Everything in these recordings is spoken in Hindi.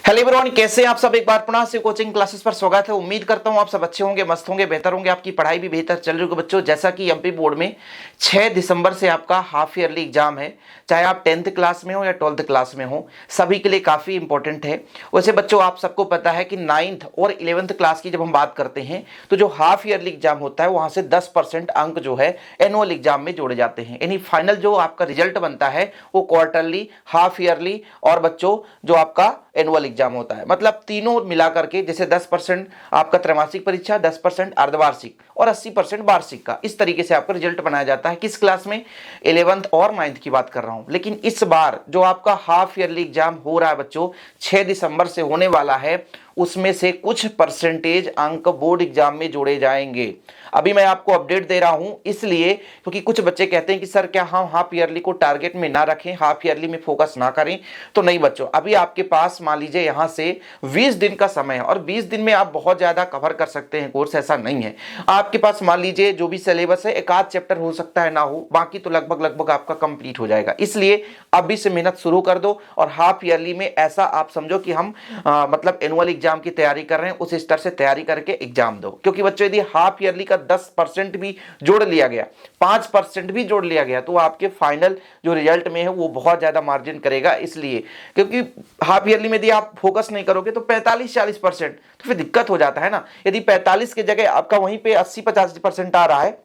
हेलो एवरीवन, कैसे हैं आप सब। एक बार पुनः से कोचिंग क्लासेस पर स्वागत है। उम्मीद करता हूं आप सब अच्छे होंगे, मस्त होंगे, बेहतर होंगे, आपकी पढ़ाई भी बेहतर चल रही होगी। बच्चों, जैसा कि एमपी बोर्ड में 6 दिसंबर से आपका हाफ ईयरली एग्जाम है, चाहे आप 10th क्लास में हो या 12th क्लास में हो, सभी के लिए काफ़ी इंपॉर्टेंट है। वैसे बच्चों, आप सबको पता है कि 9th और 11th क्लास की जब हम बात करते हैं तो जो हाफ ईयरली एग्जाम होता है वहाँ से 10% अंक जो है एनुअल एग्जाम में जोड़े जाते हैं। यानी फाइनल जो आपका रिजल्ट बनता है वो क्वार्टरली, हाफ ईयरली और बच्चों जो आपका एनुअल एग्जाम होता है, मतलब तीनों मिलाकर के, जैसे 10% आपका त्रैमासिक परीक्षा, 10% अर्धवार्षिक और 80% वार्षिक का, इस तरीके से आपका रिजल्ट बनाया जाता है। किस क्लास में? 11th और 9th की बात कर रहा हूं। लेकिन इस बार जो आपका हाफ ईयरली एग्जाम हो रहा है बच्चों, 6 दिसंबर से होने वाला है, उसमें से कुछ परसेंटेज अंक बोर्ड एग्जाम में जोड़े जाएंगे। अभी मैं आपको अपडेट दे रहा हूं इसलिए क्योंकि कुछ बच्चे कहते हैं कि सर क्या हम हाफ ईयरली को टारगेट में ना रखें, हाफ ईयरली में फोकस ना करें। तो नहीं बच्चों, अभी आपके पास मान लीजिए यहां से 20 दिन का समय है और 20 दिन में आप बहुत ज्यादा कवर कर सकते हैं कोर्स, ऐसा नहीं है। आपके पास मान लीजिए जो भी सिलेबस है, एक आध चैप्टर हो सकता है ना हो, बाकी तो लगभग आपका कंप्लीट हो जाएगा। इसलिए अभी से मेहनत शुरू कर दो और हाफ ईयरली में ऐसा आप समझो कि हम मतलब एनुअल एग्जाम की तैयारी कर रहे हैं, उस स्तर से तैयारी करके एग्जाम दो। क्योंकि बच्चों, यदि हाफ ईयरली का 10% भी जोड़ लिया गया, 5% भी जोड़ लिया गया, तो आपके फाइनल जो रिजल्ट में है वो बहुत ज्यादा मार्जिन करेगा। इसलिए क्योंकि हाफ ईयरली में यदि आप फोकस नहीं करोगे तो 45-40%, तो फिर दिक्कत हो जाता है ना। यदि 45 की जगह आपका वहीं पे 80-85% आ रहा है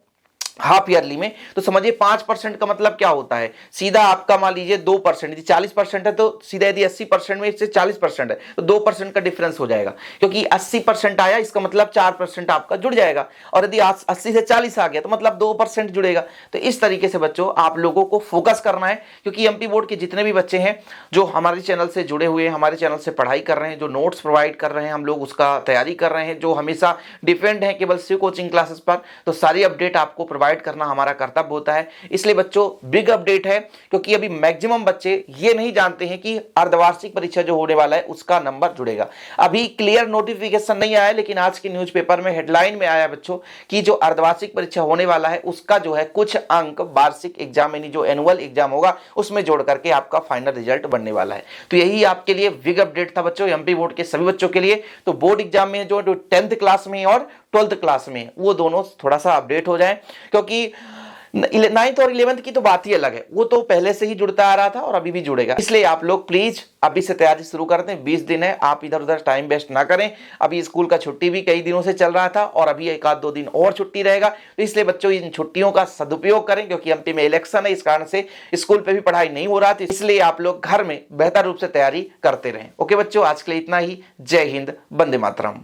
हाफ ईयरली में, तो समझिए 5% का मतलब क्या होता है। सीधा आपका मान लीजिए 2%, यदि 40% है तो सीधा, यदि 80% में इससे 40% है तो 2% का डिफरेंस हो जाएगा। क्योंकि 80% आया, इसका मतलब 4% आपका जुड़ जाएगा, और यदि 80 से 40 आ गया तो मतलब 2% जुड़ेगा। तो इस तरीके से बच्चों आप लोगों को फोकस करना है। क्योंकि एमपी बोर्ड के जितने भी बच्चे हैं जो हमारे चैनल से जुड़े हुए हैं, हमारे चैनल से पढ़ाई कर रहे हैं, जो नोट्स प्रोवाइड कर रहे हैं, हम लोग उसका तैयारी कर रहे हैं, जो हमेशा डिपेंड है केवल शिव कोचिंग क्लासेस पर, तो सारी अपडेट आपको प्रोवाइड करना हमारा कर्तव्य होता है। इसलिए बच्चों, बिग अपडेट है, क्योंकि अभी मैक्सिमम बच्चे ये नहीं जानते हैं कि अर्धवार्षिक परीक्षा जो होने वाला है उसका नंबर जुड़ेगा। अभी क्लियर नोटिफिकेशन नहीं आया, लेकिन आज के न्यूज़पेपर में हेडलाइन में आया बच्चों कि जो अर्धवार्षिक परीक्षा होने वाला है उसका जो है कुछ अंक वार्षिक एग्जाम यानी जो एनुअल एग्जाम होगा उसमें जोड़ करके आपका फाइनल रिजल्ट बनने वाला है। तो यही आपके लिए बिग अपडेट था बच्चों, एमपी बोर्ड के सभी बच्चों के लिए। तो बोर्ड एग्जाम में जो 10th क्लास में और 12th क्लास में, वो दोनों थोड़ा सा अपडेट हो जाए। क्योंकि 9th और 11th की तो बात ही अलग है, वो तो पहले से ही जुड़ता आ रहा था और अभी भी जुड़ेगा। इसलिए आप लोग प्लीज अभी से तैयारी शुरू कर दें। 20 दिन है, आप इधर उधर टाइम वेस्ट ना करें। अभी स्कूल का छुट्टी भी कई दिनों से चल रहा था और अभी एक आध 2 दिन और छुट्टी रहेगा, तो इसलिए बच्चों इन छुट्टियों का सदुपयोग करें। क्योंकि एमपी में इलेक्शन है, इस कारण से स्कूल पे भी पढ़ाई नहीं हो रहा था, इसलिए आप लोग घर में बेहतर रूप से तैयारी करते रहें। ओके बच्चों, आज के लिए इतना ही। जय हिंद, वंदे मातरम।